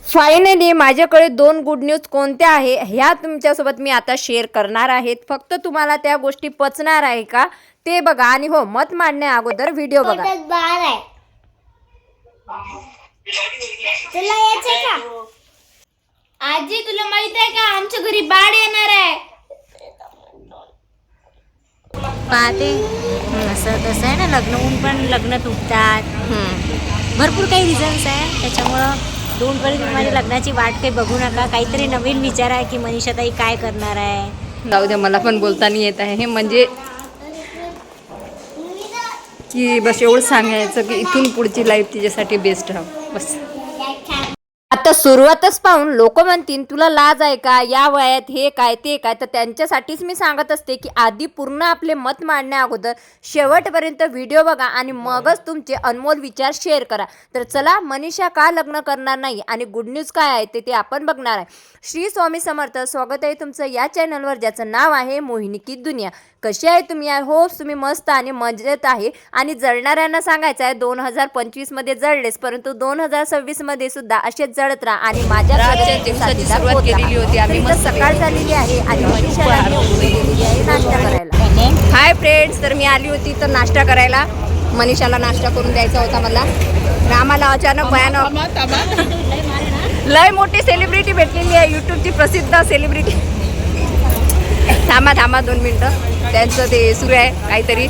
Finally माझ्याकडे 2 good news कोणत्या आहे ह्या तुमच्यासोबत मी आता शेअर करणार आहेत. फक्त तुम्हाला त्या गोष्टी पचणार आहे का ते बघा आणि हो मत मांडण्या अगोदर व्हिडिओ बघा. बाळ आहे तुला यायचंय का? आजी तुला माहित आहे का आमच्या घरी बाळ येणार आहे. पाहते असं तसं आहे ना, लग्न होऊन पण लग्न तुटतात. भरपूर काही रिझन्स आहे, त्याच्यामुळं दोनपर्यंत माझ्या लग्नाची वाट काही बघू नका. काहीतरी नवीन विचार आहे की मनीषाताई काय करणार आहे. जाऊ द्या, मला पण बोलता नाही येत आहे. म्हणजे की बस एवढं सांगायचं की इथून पुढची लाईफ तिच्यासाठी बेस्ट राहा बस. आता सुरुवातच पाहून लोक म्हणतील तुला लाज आहे का, या वयात हे काय ते काय. तर त्यांच्यासाठीच मी सांगत असते की आधी पूर्ण आपले मत मांडण्या अगोदर शेवटपर्यंत व्हिडिओ बघा आणि मगच तुमचे अनमोल विचार शेअर करा. तर चला, मनीषा का लग्न करणार नाही आणि गुड न्यूज काय आहे ते आपण बघणार आहे. श्री स्वामी समर्थ. स्वागत आहे तुमचं या चॅनलवर ज्याचं नाव आहे मोहिनी की दुनिया. कशी आहे तुम्ही? आय होप तुम्ही मस्त आणि मजेत आहे. आणि जळणाऱ्यांना सांगायचं आहे 2025 मध्ये जळलेस, परंतु 2026 मध्ये सुद्धा असेच जळत राहा. आणि माझ्या दिवसाची सुरुवात केलेली होती आम्ही, मस्त सकाळ झालेली आहे आणि मनीषाला गेलेली आहे नाश्ता करायला. हाय फ्रेंड्स, तर मी आली होती तर नाश्ता करायला. मनीषाला नाश्ता करून द्यायचा होता मला. आम्हाला अचानक भयानक लय मोठी सेलिब्रिटी भेटलेली आहे, यूट्यूबची प्रसिद्ध सेलिब्रिटी. थांबा 2 मिनटं, त्यांचं ते सुरू आहे काहीतरी.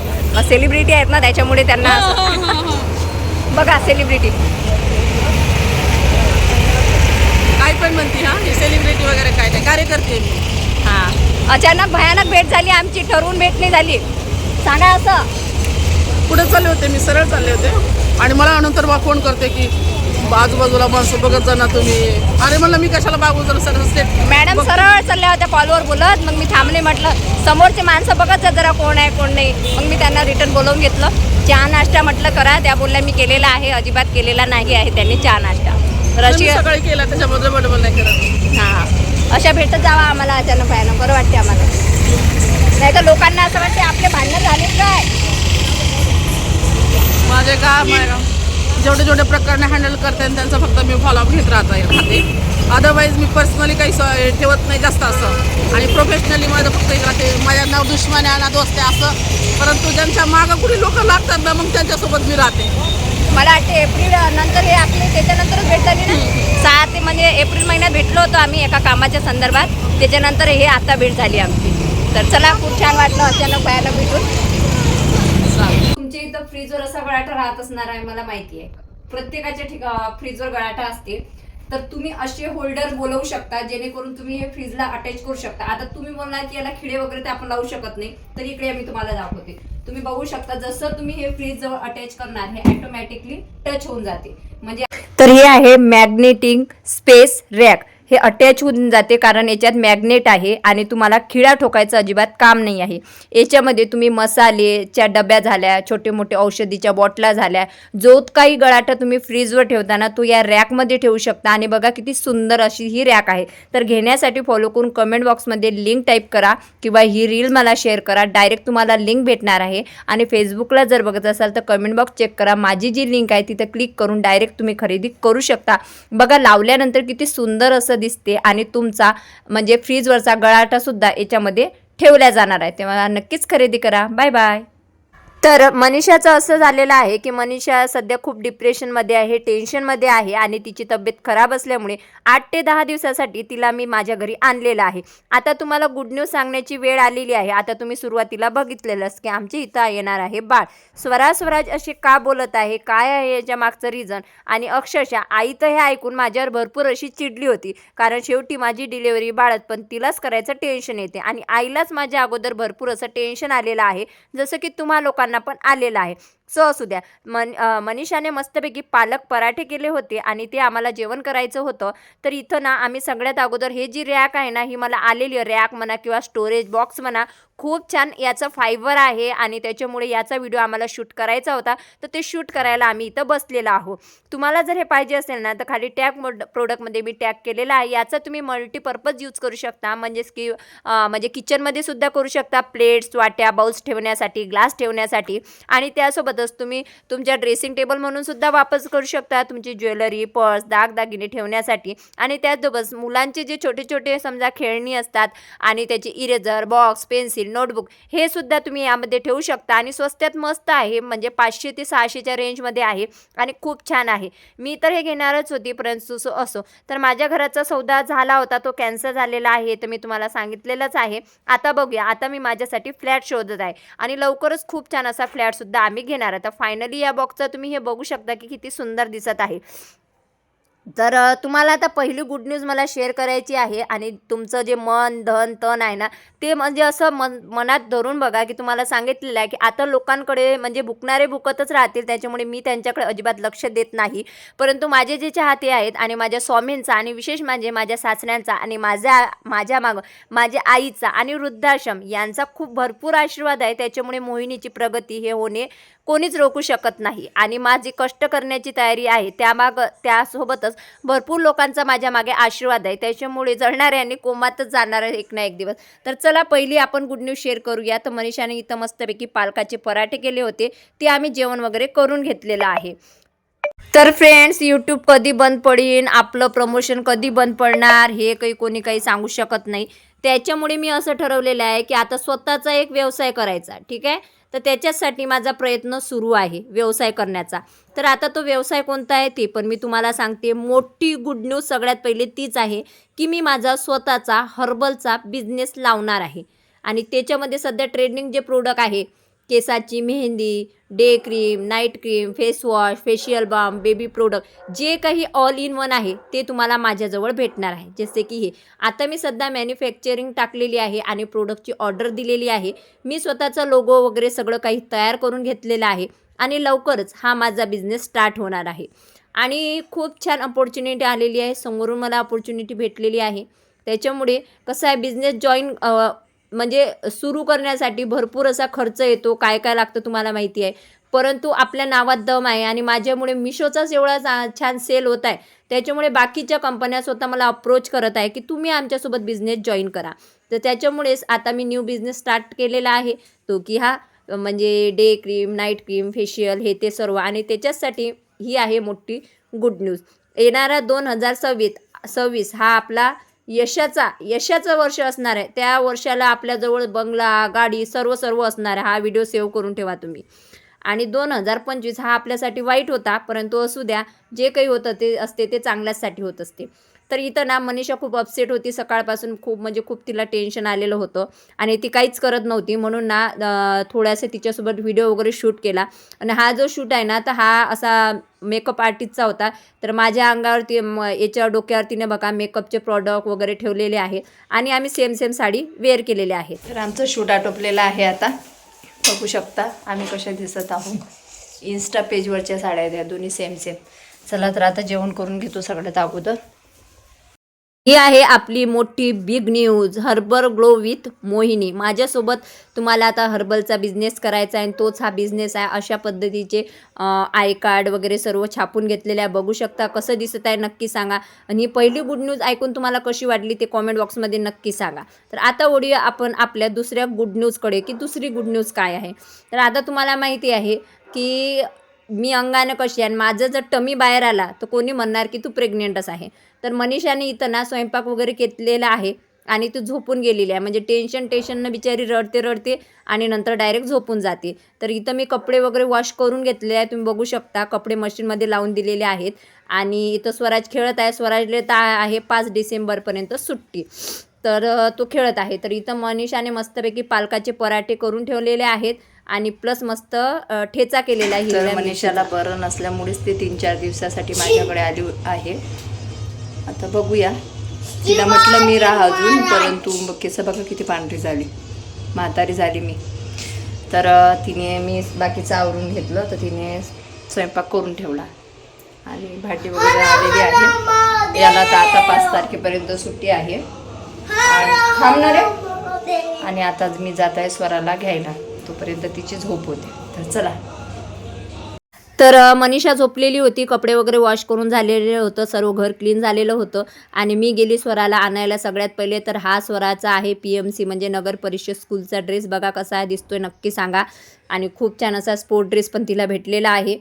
सेलिब्रिटी आहेत ना त्याच्यामुळे त्यांना बघा सेलिब्रिटी काय पण म्हणते. हा सेलिब्रिटी वगैरे काय नाही, कार्यकर्ते मी. हां, अचानक भयानक भेट झाली आमची, ठरवून भेट नाही झाली. सांगा असं. पुढे चालले होते मी, सरळ चालले होते आणि मला नंतर फोन करते की आजूबाजूला माणसं बघत जा ना तुम्ही. अरे म्हणलं मी कशाला बागू जरा सरळ स्टेट. मॅडम सरळ चालल्या होत्या कॉलवर बोलत. मग मी थांबले, म्हटलं समोरचे माणसं बघत जा जरा कोण आहे कोण नाही. मग मी त्यांना रिटर्न बोलवून घेतलं. चहा नाश्ता म्हटलं करा. त्या बोलल्या मी केलेला आहे. अजिबात केलेला नाही आहे त्यांनी चहा नाश्ता. तर अशी सकाळी केला त्याच्यामध्ये डबल नाही करत. हां, अशा भेटत जावा आम्हाला. अचानक भयानक बरं वाटते आम्हाला. नाही तर लोकांना असं वाटते आपले भांडणं झाले काय. माझे काम आहे जेवढे प्रकरणे हँडल करते त्यांचा फक्त मी फॉलोअप घेत राहते. अदरवाईज मी पर्सनली काही ठेवत नाही जास्त असं. आणि प्रोफेशनली माझं फक्त एक राहते, माझ्या नाव दुश्मन आहे ना दोस्त आहे असं. परंतु ज्यांच्या मागं कुठे लोक लागतात ना मग त्यांच्यासोबत मी राहते. मला वाटते एप्रिल नंतर हे आपले त्याच्यानंतरच भेट झाली ना. 6 ते म्हणजे एप्रिल महिन्यात भेटलो होतो आम्ही एका कामाच्या संदर्भात. त्याच्यानंतर हे आता भेट झाली आमची. तर चला, खूप छान वाटलं अचानक पाहायला भेटून. तुमच्या इथं फ्रीजवर असा गळाटा राहत असणार आहे मला माहिती आहे. प्रत्येकाच्या फ्रीजवर गळाटा असते. तर तुम्ही असे होल्डर बोलवू शकता जेणेकरून तुम्ही हे फ्रीजला अटॅच करू शकता. आता तुम्ही बोलणार की याला खिळे वगैरे ते आपण लावू शकत नाही, तर इकडे मी तुम्हाला दाखवते. तुम्ही बघू शकता जसं तुम्ही हे फ्रीज जवळ अटॅच करणार हे ऑटोमॅटिकली टच होऊन जाते. म्हणजे तर हे आहे मॅग्नेटिंग स्पेस रॅक. हे अटॅच होऊन जाते कारण याच्यात मॅग्नेट आहे आणि तुम्हाला खिळा ठोकायचं अजिबात काम नाही आहे. याच्यामध्ये तुम्ही मसालेच्या डब्या झाल्या, छोटे मोठे औषधीच्या बॉटला झाल्या, जो काही गळाटा तुम्ही फ्रीजवर ठेवताना तो या रॅकमध्ये ठेवू शकता. आणि बघा किती सुंदर अशी ही रॅक आहे. तर घेण्यासाठी फॉलो करून कमेंट बॉक्समध्ये लिंक टाईप करा किंवा ही रील मला शेअर करा. डायरेक्ट तुम्हाला लिंक भेटणार आहे. आणि फेसबुकला जर बघत असाल तर कमेंट बॉक्स चेक करा, माझी जी लिंक आहे तिथं क्लिक करून डायरेक्ट तुम्ही खरेदी करू शकता. बघा लावल्यानंतर किती सुंदर असं दिसते आणि तुमचा म्हणजे फ्रीजवरचा गळाटा सुद्धा याच्यामध्ये ठेवला जाणार आहे. तेव्हा नक्कीच खरेदी करा. Bye bye. तर मनीषाचं असं झालेलं आहे की मनीषा सध्या खूप डिप्रेशनमध्ये आहे, टेन्शनमध्ये आहे आणि तिची तब्येत खराब असल्यामुळे 8 ते 10 दिवसासाठी तिला मी माझ्या घरी आणलेलं आहे. आता तुम्हाला गुड न्यूज सांगण्याची वेळ आलेली आहे. आता तुम्ही सुरुवातीला बघितलेलंच की आमच्या इथं येणार आहे बाळ. स्वराज असे का बोलत आहे, काय आहे याच्या मागचं रिझन. आणि अक्षरशः आई तर हे ऐकून माझ्यावर भरपूर अशी चिडली होती, कारण शेवटी माझी डिलिव्हरी बाळत पण तिलाच करायचं टेन्शन येते आणि आईलाच माझ्या अगोदर भरपूर असं टेन्शन आलेलं आहे, जसं की तुम्हा लोकांना पण आलेला आहे. सो असू द्या. मनीषाने मस्तपैकी पालक पराठे केले होते आणि ते आम्हाला जेवण करायचं होतं. तर इथं ना आम्ही सगळ्यात अगोदर हे जी रॅक आहे ना ही मला आलेली रॅक म्हणा किंवा स्टोरेज बॉक्स म्हणा खूप छान याचं फायबर आहे आणि त्याच्यामुळे याचा व्हिडिओ आम्हाला शूट करायचा होता, तर ते शूट करायला आम्ही इथं बसलेलो आहोत. तुम्हाला जर हे पाहिजे असेल ना तर खाली टॅग प्रोडक्टमध्ये मी टॅग केलेला आहे. याचा तुम्ही मल्टीपर्पज यूज करू शकता, म्हणजेच की म्हणजे किचनमध्ये सुद्धा करू शकता, प्लेट्स, वाट्या, बाउल्स ठेवण्यासाठी, ग्लास ठेवण्यासाठी आणि त्यासोबतच तुम्ही तुमच्या ड्रेसिंग टेबल म्हणून सुद्धा वापर करू शकता, तुमची ज्वेलरी, पर्स, दागदागिने ठेवण्यासाठी. आणि त्यासोबत मुलांचे जे छोटे छोटे समजा खेळणी असतात आणि त्याचे इरेझर, बॉक्स, पेन्सिल, नोटबुक हे सुद्धा तुम्ही यामध्ये ठेवू शकता आणि स्वस्तात मस्त आहे, म्हणजे 500 ते 600च्या रेंजमध्ये आहे आणि खूप छान आहे. मी तर हे घेणारच होती, परंतु असो तर माझ्या घराचा सौदा झाला होता, तो कॅन्सल झालेला आहे, तर मी तुम्हाला सांगितलेलंच आहे. आता बघूया, आता मी माझ्यासाठी फ्लॅट शोधत आहे आणि लवकरच खूप छान असा फ्लॅटसुद्धा आम्ही घेणार आहे. तर फायनली या बॉक्सचा तुम्ही हे बघू शकता की किती सुंदर दिसत आहे. तर तुम्हाला आता पहिली गुड न्यूज मला शेअर करायची आहे आणि तुमचं जे मन, धन, तन आहे ना ते म्हणजे असं मनात धरून बघा की तुम्हाला सांगितलेलं आहे की आता लोकांकडे म्हणजे भुकणारे भुकतच राहतील, त्याच्यामुळे मी त्यांच्याकडे अजिबात लक्ष देत नाही. परंतु माझे जे चाहते आहेत आणि माझ्या स्वामींचा आणि विशेष म्हणजे माझ्या सासऱ्यांचा आणि माझ्या मागं माझ्या आईचा आणि वृद्धाश्रम यांचा खूप भरपूर आशीर्वाद आहे. त्याच्यामुळे मोहिनीची प्रगती हे होणे कोणीच रोखू शकत नाही आणि माझी कष्ट करण्याची तयारी आहे, त्यासोबतच भरपूर लोकांचा माझ्या मागे आशीर्वाद आहे. त्याच्यामुळे जळणाऱ्यांनी कोमातच जाणार आहे एक ना एक दिवस. तर चला पहिली आपण गुड न्यूज शेअर करूया. तर मनीषाने इथं मस्तपैकी पालकाचे पराठे केले होते, ते आम्ही जेवण वगैरे करून घेतलेलं आहे. तर फ्रेंड्स, यूट्यूब कधी बंद पडेल, आपलं प्रमोशन कधी बंद पडणार हे कोणी काही सांगू शकत नाही. त्याच्यामुळे मी असं ठरवलेलं आहे की आता स्वतःचा एक व्यवसाय करायचा, ठीक आहे. तर त्याच्यासाठी माझा प्रयत्न सुरू आहे व्यवसाय करण्याचा. तर आता तो व्यवसाय कोणता आहे ते पण मी तुम्हाला सांगते. मोठी गुड न्यूज सगळ्यात पहिले तीच आहे की मी माझा स्वतःचा हर्बलचा बिझनेस लावणार आहे आणि त्याच्यामध्ये सध्या ट्रेंडिंग जे प्रोडक्ट आहे, केसाची मेहंदी, day cream, night cream, face wash, facial balm, baby product जे काही ऑल इन वन आहे ते तुम्हाला माझ्याजवळ भेटणार आहे. जसे की हे आता मी सध्या मॅन्युफॅक्चरिंग टाकलेली आहे आणि प्रोडक्टची ऑर्डर दिलेली आहे. मी स्वतःचा लोगो वगैरे सगळं काही तयार करून घेतलेलं आहे आणि लवकरच हा माझा बिझनेस स्टार्ट होणार आहे. आणि खूप छान अपॉर्च्युनिटी आलेली आहे, समोरून मला अपॉर्च्युनिटी भेटलेली आहे. त्याच्यामुळे कसं आहे, बिझनेस जॉईन म्हणजे सुरू करण्यासाठी भरपूर असा खर्च येतो, काय काय लागतं तुम्हाला माहिती आहे. परंतु आपल्या नावात दम आहे आणि माझ्यामुळे मिशोचाच एवढा छान सेल होत आहे, त्याच्यामुळे बाकीच्या कंपन्या स्वतः मला अप्रोच करत आहे की तुम्ही आमच्यासोबत बिझनेस जॉईन करा. तर त्याच्यामुळेच आता मी न्यू बिझनेस स्टार्ट केलेला आहे, तो की हा म्हणजे day cream, night cream, facial हे ते सर्व. आणि त्याच्यासाठी ही आहे मोठी गुड न्यूज. येणारा 2026 हा आपला यशाचं वर्ष असणार आहे. त्या वर्षाला आपल्याजवळ बंगला, गाडी सर्व असणार आहे. हा व्हिडिओ सेव्ह करून ठेवा तुम्ही. आणि 2025 हा आपल्यासाठी वाईट होता, परंतु असू द्या, जे काही होतं ते असते ते चांगल्यासाठी होत असते. तर इथं ना मनीषा खूप अपसेट होती सकाळपासून, खूप तिला टेन्शन आलेलं होतं आणि ती काहीच करत नव्हती. म्हणून ना थोड्यासा तिच्यासोबत व्हिडिओ वगैरे शूट केला. आणि हा जो शूट आहे ना तर हा असा मेकअप आर्टिस्टचा होता. तर माझ्या अंगावरती याच्या डोक्यावरतीने बघा मेकअपचे प्रॉडक्ट वगैरे ठेवलेले आहे आणि आम्ही सेम साडी वेअर केलेली आहे. तर आमचं शूट आटोपलेलं आहे. आता बघू शकता आम्ही कशा दिसत आहोत. इन्स्टा पेजवरच्या साड्या द्या दोन्ही सेम. चला तर आता जेवण करून घेतो सगळ्यात अगोदर. ही आहे आपली मोठी big news, herbal glow with Mohini. माझ्यासोबत तुम्हाला आता हर्बलचा बिझनेस करायचा आहे, तोच हा बिझनेस आहे. अशा पद्धतीचे आय कार्ड वगैरे सर्व छापून घेतलेले आहे. बघू शकता कसं दिसत आहे नक्की सांगा. आणि ही पहिली गुड न्यूज ऐकून तुम्हाला कशी वाटली ते कॉमेंट बॉक्समध्ये नक्की सांगा. तर आता वळूया आपण आपल्या दुसऱ्या गुड न्यूजकडे की दुसरी गुड न्यूज काय आहे. तर आता तुम्हाला माहिती आहे की मी अंगानं कशी आहे आणि माझं जर टमी बाहेर आला तर कोणी म्हणणार की तू प्रेग्नेंटच आहे. तर मनीषाने इथं ना स्वयंपाक वगैरे केलेला आहे आणि ती झोपून गेलेली आहे. म्हणजे टेन्शननं बिचारी रडते आणि नंतर डायरेक्ट झोपून जाते. तर इथं मी कपडे वगैरे वॉश करून घेतलेले आहे. तुम्ही बघू शकता कपडे मशीनमध्ये लावून दिलेले आहेत. आणि इथं स्वराज खेळत आहे. स्वराजले तर आहे 5 डिसेंबरपर्यंत सुट्टी, तर तो खेळत आहे. तर इथं मनीषाने मस्तपैकी पालकाचे पराठे करून ठेवलेले आहेत आणि प्लस मस्त ठेचा केलेला आहे. तर मनीषाला बरं नसल्यामुळेच ते 3-4 दिवसासाठी माझ्याकडे आली आहे. आता बघूया, तिला म्हटलं मी राहा अजून, परंतु केस बघा किती पांढरी झाली, म्हातारी झाली मी. तर मी बाकीचं आवरून घेतलं, तर तिने स्वयंपाक करून ठेवला आणि भाजी वगैरे आलेली आहे. याला तर आता 5 तारखेपर्यंत सुट्टी आहे. थांबणार आहे आणि आता मी जात आहे स्वराला घ्यायला, तोपर्यंत तिची झोप होते. तर चला. तर मनीषा झोपलेली होती, कपडे वगैरे वॉश करून झालेले होतं, सर्व घर क्लीन झालेलं होतं आणि मी गेली स्वराला आणायला. सगळ्यात पहिले तर हा स्वराचा आहे PMC म्हणजे नगर परिषद स्कूलचा ड्रेस. बघा कसा दिसतोय नक्की सांगा. आणि खूप छान असा स्पोर्ट ड्रेस पण तिला भेटलेला आहे.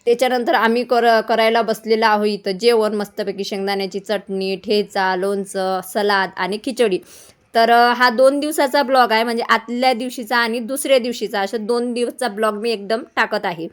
त्याच्यानंतर आम्ही करायला बसलेला आहोत इथं जेवण, मस्तपैकी शेंगदाण्याची चटणी, ठेचा, लोणचं, सलाद आणि खिचडी. तर हा 2 दिवसाचा ब्लॉग आहे, म्हणजे आदल्या दिवशीचा आणि दुसऱ्या दिवशीचा, अशा 2 दिवसचा ब्लॉग मी एकदम टाकत आहे.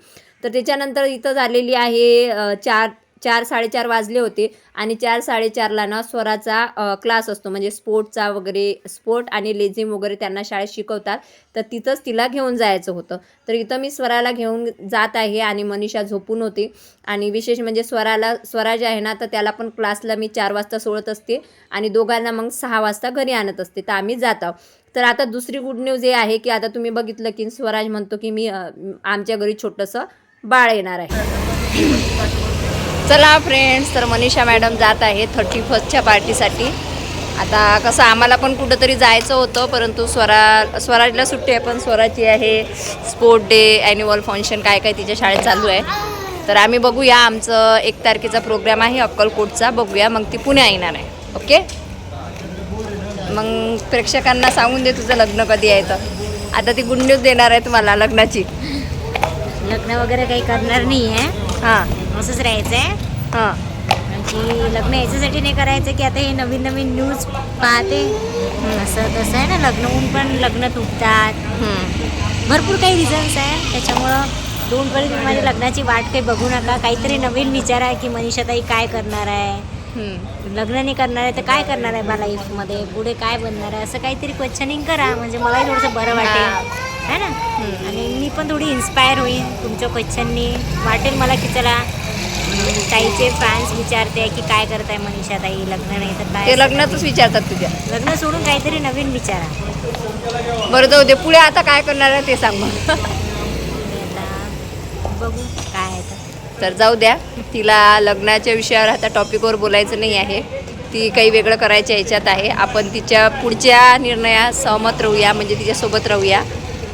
तर त्याच्यानंतर इथं झालेली आहे 4-4:30 वाजले होते आणि 4-4:30ला ना स्वराचा क्लास असतो, म्हणजे स्पोर्टचा वगैरे, स्पोर्ट आणि लेझिम वगैरे त्यांना शाळेत शिकवतात. तर तिथंच तिला घेऊन जायचं होतं. तर इथं मी स्वराला घेऊन जात आहे आणि मनीषा झोपून होती. आणि विशेष म्हणजे स्वरा जे आहे ना, तर त्याला पण क्लासला मी 4 वाजता सोडत असते आणि दोघांना मग 6 वाजता घरी आणत असते. तर आम्ही जात आहोत. तर आता दुसरी गुड न्यूज हे आहे की आता तुम्ही बघितलं की स्वराज म्हणतो की मी आमच्या घरी छोटंसं बाळ येणार आहे. चला फ्रेंड्स, तर मनीषा मॅडम जात आहे 31st पार्टीसाठी. आता कसं आम्हाला पण कुठंतरी जायचं होतं, परंतु स्वराजला सुट्टी आहे, पण स्वराची आहे स्पोर्ट डे, ॲन्युअल फंक्शन काय काय तिच्या शाळेत चालू आहे. तर आम्ही बघूया, आमचं 1 तारखेचा प्रोग्राम आहे अक्कलकोटचा, बघूया मग ती पुणे येणार आहे. ओके, मग प्रेक्षकांना सांगून दे तुझं लग्न कधी आहे. तर आता ती गुड न्यूज देणार आहे तुम्हाला लग्नाची. लग्न वगैरे काही करणार नाही आहे, हां असंच राहायचं आहे. हां म्हणजे लग्न याच्यासाठी नाही करायचं की आता हे नवीन नवीन न्यूज पाहते, असं तसं आहे ना, लग्न होऊन पण लग्न तुटतात, भरपूर काही रिझन्स आहे. त्याच्यामुळं 2 परी तुम्ही माझ्या लग्नाची वाट काही बघू नका. काहीतरी नवीन विचार आहे की मनीषाताई काय करणार आहे, लग्न नाही करणार आहे तर काय करणार आहे बा लाईफमध्ये, पुढे काय बनणार आहे, असं काहीतरी क्वेश्चनिंग करा, म्हणजे मलाही थोडंसं बरं वाटेल है ना. आणि मी पण थोडी इन्स्पायर होईन तुमच्या क्वेश्चननी. वाटेल मला की चला ताईचे फॅन्स विचारते की काय करताय मनीषा ताई, लग्न नाही तर काय. ते लग्नातच विचारतात तुझ्या. लग्न सोडून काहीतरी नवीन विचारा. बरं जाऊ दे, पुढे आता काय करणार आहे ते सांग मग. आता बघू काय आहे तर जाऊ द्या, तिला लग्नाच्या विषयावर आता टॉपिकवर बोलायचं नाही आहे, ती काही वेगळं करायच्या ह्याच्यात आहे. आपण तिच्या पुढच्या निर्णयात सहमत राहूया, म्हणजे तिच्यासोबत राहूया.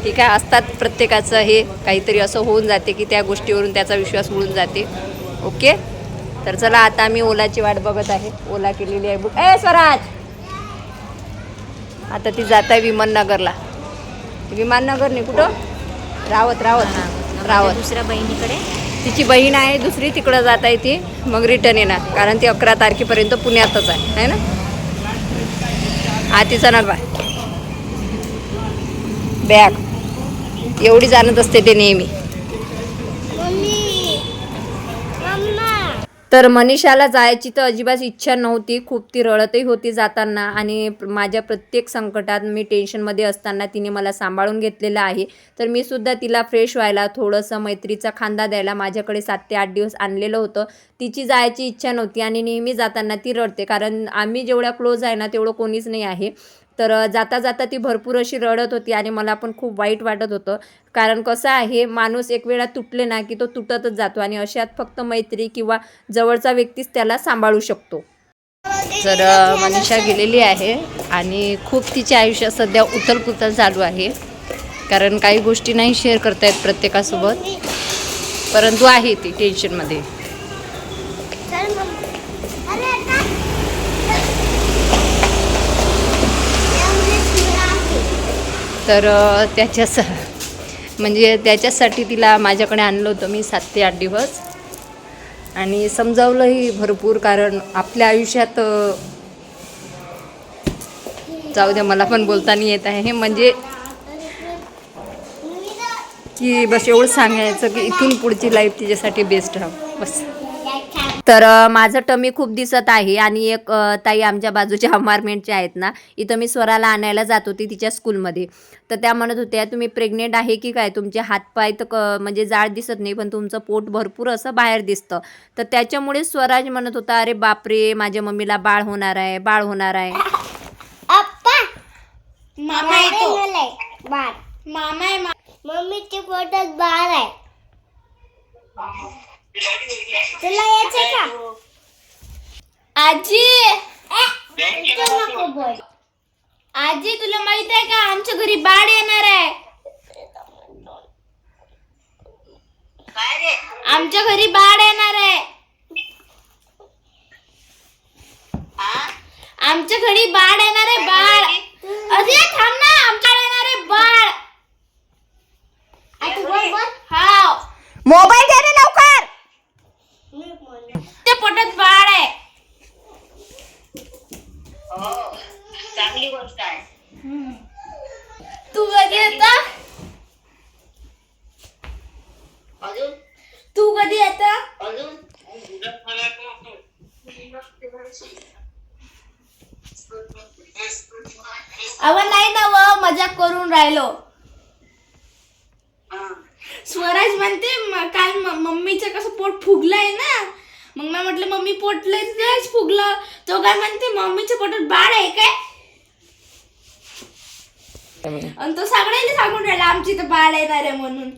ठीक आहे, असतात प्रत्येकाचं हे काहीतरी असं होऊन जाते की त्या गोष्टीवरून त्याचा विश्वास उडून जाते. ओके, तर चला आता मी ओलाची वाट बघत आहे. ओला केलेली आहे बुक. स्वराज, आता ती जात आहे विमाननगरला. विमाननगर नाही, कुठं, रावत दुसऱ्या बहिणीकडे. तिची बहीण आहे दुसरी, तिकडं जात आहे ती, मग रिटर्न येणार, कारण ती 11 तारखेपर्यंत पुण्यातच आहे ना. हा तिचा ना बॅग एवढी जाणत असते ते नेहमी. तर मनीषाला जायची तर अजिबात इच्छा नव्हती, खूप ती रडतही होती जाताना. आणि माझ्या प्रत्येक संकटात, मी टेन्शनमध्ये असताना तिने मला सांभाळून घेतलेलं आहे. तर मी सुद्धा तिला फ्रेश व्हायला, थोडंसं मैत्रीचा खांदा द्यायला माझ्याकडे 7 ते 8 दिवस आणलेलं होतं. तिची जायची इच्छा नव्हती आणि नेहमी जाताना ती रडते, कारण आम्ही जेवढ्या क्लोज आहे ना तेवढं कोणीच नाही आहे. तर जाता जाता ती भरपूर अशी रडत होती आणि मला पण खूप वाईट वाटत होतं, कारण कसं आहे, माणूस एक वेळा तुटले ना की तो तुटतच जातो आणि अशात फक्त मैत्री किंवा जवळचा व्यक्तीच त्याला सांभाळू शकतो. तर मनीषा गेलेली आहे आणि खूप तिच्या आयुष्यात सध्या उथलपुथल चालू आहे, कारण काही गोष्टी नाही शेअर करता येत प्रत्येकासोबत, परंतु आहे ती टेन्शनमध्ये. तर त्याच्यासाठी तिला माझ्याकडे आणलं होतं मी 7 ते 8 दिवस आणि समजावलंही भरपूर, कारण आपल्या आयुष्यात जाऊ द्या, मला पण बोलता नाही येत आहे, म्हणजे की बस एवढं सांगायचं की इथून पुढची लाईफ तिच्यासाठी बेस्ट राहावं बस. तर माझं टमी खूप दिसत आहे आणि एक ताई आमच्या बाजूच्या अपार्टमेंटच्या आहेत ना, इथं मी स्वराला आणायला जात होती तिच्या स्कूलमध्ये. तर त्या म्हणत होत्या तुम्ही प्रेग्नेंट आहे की काय, तुमचे हातपाय तर म्हणजे जाड दिसत नाही, पण तुमचं पोट भरपूर असं बाहेर दिसतं. तर त्याच्यामुळे स्वराज म्हणत होता, अरे बापरे, माझ्या मम्मीला बाळ होणार आहे, बाळ होणार आहे. मामा येतो, मामा आहे, मम्मीच्या पोटात बाळ आहे. तुला यायचंय का आजी? नको बोल. आजी तुला माहित आहे का आमच्या घरी बाळ येणार आहे. आमच्या घरी बाळ येणार आहे. आमच्या घरी बाळ येणार आहे. बाळ अरे थांब ना. आमच्या येणार आहे बाळ. हा मोबाईल दे रे लवकर. ते पोटात बाळ आहे. चांगली गोष्ट आहे. तू कधी येता. अजून तू कधी येता. अजून अव नाही ना व मजाक करून राहिलो. स्वराज म्हणते काल मम्मीचं कसं पोट फुगलंय ना. मग मी म्हटलं मम्मी पोटलंच फुगलं. तो काय म्हणते मम्मीच्या पोटात बाळ आहे काय. आणि तो सगळ्यांनी सांगून राहिला आमची तर बाळ येणार आहे म्हणून.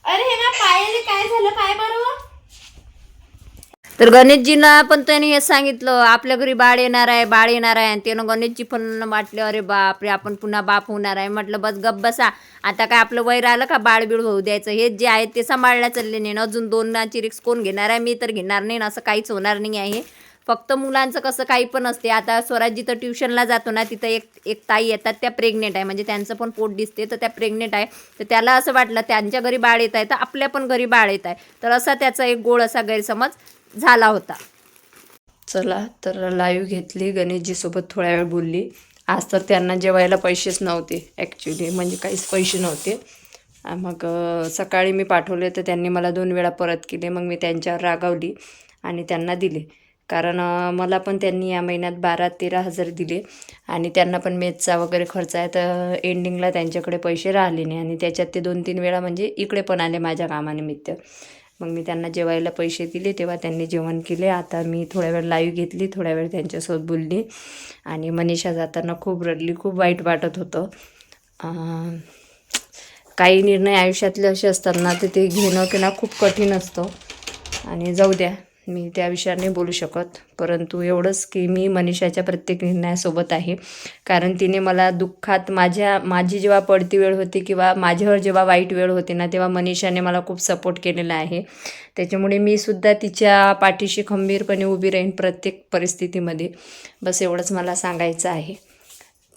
अरे हे ना पायाला काय झालं पाय बरोबर. तर गणेशजींना पण त्याने हे सांगितलं आपल्या घरी बाळ येणार आहे, बाळ येणार आहे. आणि त्यानं गणेशजी पण वाटले अरे बापरे आपण पुन्हा बाप होणार आहे. म्हटलं बस गप्प बसा. आता काय आपलं वय राहिलं का बाळ बीळ होऊ द्यायचं. हे जे आहे ते सांभाळल्या चालले नाही. अजून 2 रिक्स कोण घेणार आहे. मी तर घेणार नाही. असं काहीच होणार नाही आहे. फक्त मुलांचं कसं काही पण असते. आता स्वराज जिथं ट्युशनला जातो ना तिथं एक ताई येतात त्या प्रेग्नेंट आहे. म्हणजे त्यांचं पण पोट दिसते तर त्या प्रेग्नेंट आहे. तर त्याला असं वाटलं त्यांच्या घरी बाळ येत आहे तर आपल्या पण घरी बाळ येत आहे. तर असा त्याचा एक गोड असा गैरसमज झाला होता. चला तर लाईव्ह घेतली. गणेशजीसोबत थोड्या वेळ बोलली. आज तर त्यांना जेवायला पैसेच नव्हते ॲक्च्युली. म्हणजे काहीच पैसे नव्हते. मग सकाळी मी पाठवले तर त्यांनी मला 2 वेळा परत केले. मग मी त्यांच्यावर रागावली आणि त्यांना दिले. कारण मला पण त्यांनी या महिन्यात 12-13 हजार दिले आणि त्यांना पण मेसचा वगैरे खर्च आहे. तर एंडिंगला त्यांच्याकडे पैसे राहिले नाही आणि त्याच्यात ते 2-3 वेळा म्हणजे इकडे पण आले माझ्या कामानिमित्त. मग मी त्यांना जेवायला पैसे दिले तेव्हा त्यांनी जेवण केले. आता मी थोड्या वेळ लाईव्ह घेतली. थोड्या वेळ त्यांच्यासोबत बोलली आणि मनीषा जाताना खूप रडली. खूप वाईट वाटत होतं. काही निर्णय आयुष्यातले असे असतात ना तर ते घेणं की ना खूप कठीण असतं. आणि जाऊ द्या मी त्या विषयाने बोलू शकत. परंतु एवढंच की मी मनीषाच्या प्रत्येक निर्णयासोबत आहे. कारण तिने मला दुःखात माझी जेव्हा पडती वेळ होती किंवा माझ्यावर जेव्हा वाईट वेळ होती ना तेव्हा मनीषाने मला खूप सपोर्ट केलेला आहे. त्याच्यामुळे मी सुद्धा तिच्या पाठीशी खंबीरपणे उभी राहीन प्रत्येक परिस्थितीमध्ये. बस एवढंच मला सांगायचं आहे.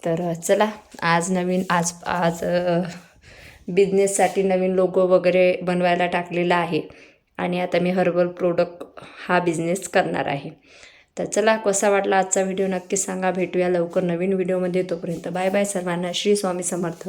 तर चला आज बिझनेससाठी नवीन लोगो वगैरे बनवायला टाकलेला आहे. आणि आता मी हर्बल प्रोडक्ट हा बिझनेस करणार आहे. तर चला कसा वाटला आजचा व्हिडिओ नक्की सांगा. भेटूया लवकर नवीन व्हिडिओमध्ये. तोपर्यंत बाय बाय सर्वांना. श्री स्वामी समर्थ.